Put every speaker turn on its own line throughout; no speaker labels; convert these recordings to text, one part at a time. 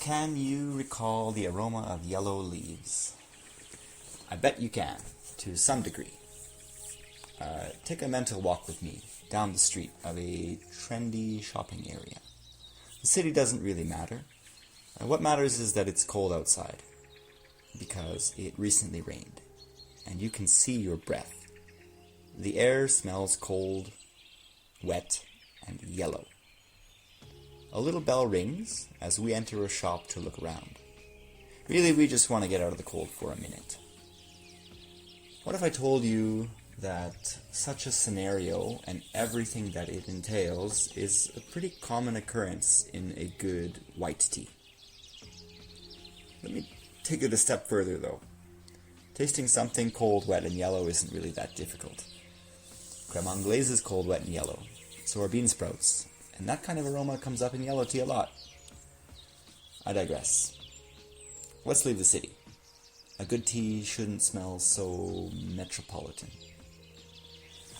Can you recall the aroma of yellow leaves? I bet you can, to some degree. Take a mental walk with me down the street of a trendy shopping area. The city doesn't really matter. What matters is that it's cold outside, because it recently rained, and you can see your breath. The air smells cold, wet, and yellow. A little bell rings as we enter a shop to look around. Really, we just want to get out of the cold for a minute. What if I told you that such a scenario and everything that it entails is a pretty common occurrence in a good white tea? Let me take it a step further, though. Tasting something cold, wet, and yellow isn't really that difficult. Creme anglaise is cold, wet, and yellow. So are bean sprouts. And that kind of aroma comes up in yellow tea a lot. I digress. Let's leave the city. A good tea shouldn't smell so metropolitan.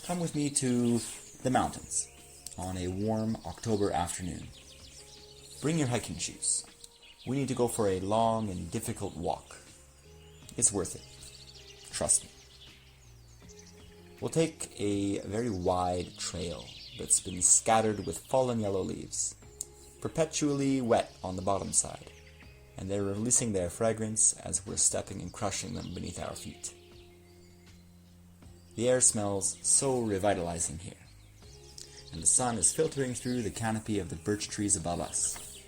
Come with me to the mountains on a warm October afternoon. Bring your hiking shoes. We need to go for a long and difficult walk. It's worth it. Trust me. We'll take a very wide trail that's been scattered with fallen yellow leaves, perpetually wet on the bottom side, and they're releasing their fragrance as we're stepping and crushing them beneath our feet. The air smells so revitalizing here, and the sun is filtering through the canopy of the birch trees above us.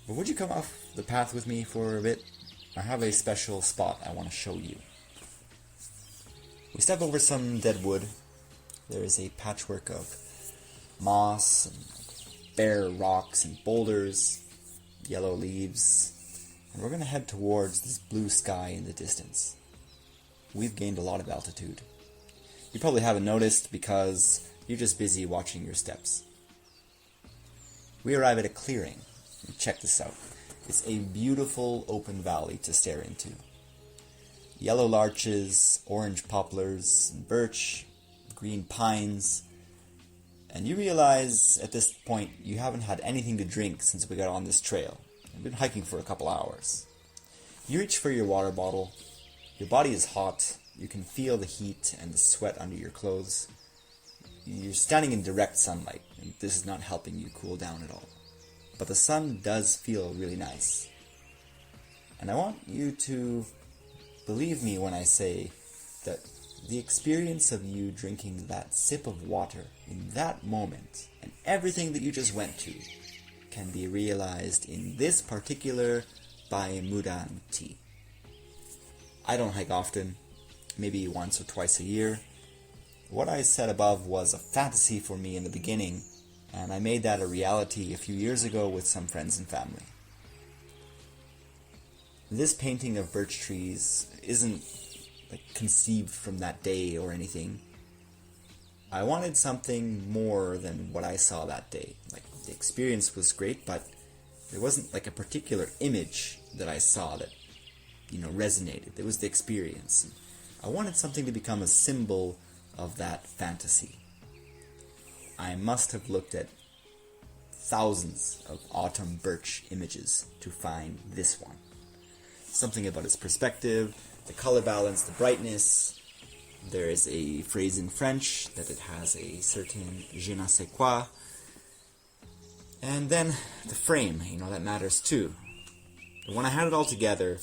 But would you come off the path with me for a bit? I have a special spot I want to show you. We step over some dead wood. There is a patchwork of moss and bare rocks and boulders, yellow leaves, and we're going to head towards this blue sky in the distance. We've gained a lot of altitude. You probably haven't noticed because you're just busy watching your steps. We arrive at a clearing. Check this out. It's a beautiful open valley to stare into. Yellow larches, orange poplars, birch, green pines, and you realize at this point you haven't had anything to drink since we got on this trail. We've been hiking for a couple hours. You reach for your water bottle. Your body is hot. You can feel the heat and the sweat under your clothes. You're standing in direct sunlight, and this is not helping you cool down at all. But the sun does feel really nice. And I want you to believe me when I say that the experience of you drinking that sip of water in that moment and everything that you just went to can be realized in this particular Baemudan tea. I don't hike often, maybe once or twice a year. What I said above was a fantasy for me in the beginning, and I made that a reality a few years ago with some friends and family. This painting of birch trees isn't conceived from that day or anything. I wanted something more than what I saw that day. The experience was great, but there wasn't a particular image that I saw that resonated. It was the experience. I wanted something to become a symbol of that fantasy. I must have looked at thousands of autumn birch images to find this one. Something about its perspective, the color balance, the brightness. There is a phrase in French that it has a certain je ne sais quoi. And then the frame, that matters too. But when I had it all together,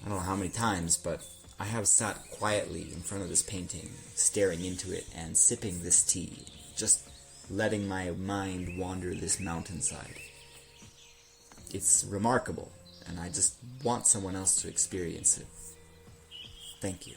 I don't know how many times, but I have sat quietly in front of this painting, staring into it and sipping this tea, just letting my mind wander this mountainside. It's remarkable, and I just want someone else to experience it. Thank you.